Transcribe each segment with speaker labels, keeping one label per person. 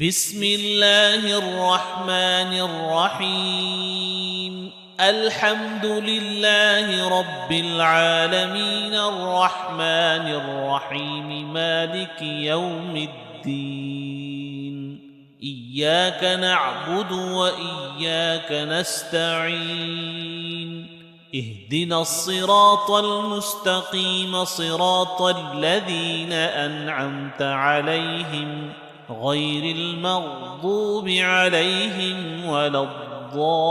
Speaker 1: بسم الله الرحمن الرحيم الحمد لله رب العالمين الرحمن الرحيم مالك يوم الدين إياك نعبد وإياك نستعين اهدنا الصراط المستقيم صراط الذين أنعمت عليهم غير المغضوب عليهم ولا الضالين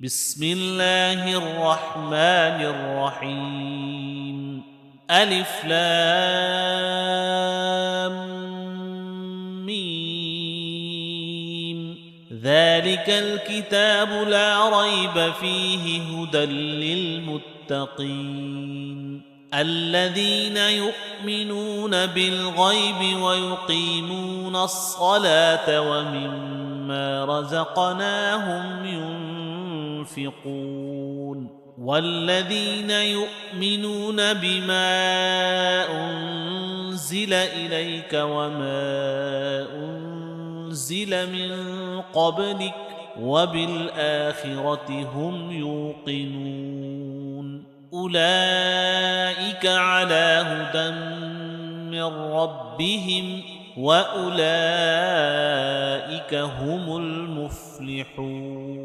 Speaker 1: بسم الله الرحمن الرحيم ألف لام ميم ذلك الكتاب لا ريب فيه هدى للمتقين الذين يؤمنون بالغيب ويقيمون الصلاة ومما رزقناهم ينفقون والذين يؤمنون بما أنزل إليك وما أنزل من قبلك وبالآخرة هم يوقنون أولئك على هدى من ربهم وأولئك هم المفلحون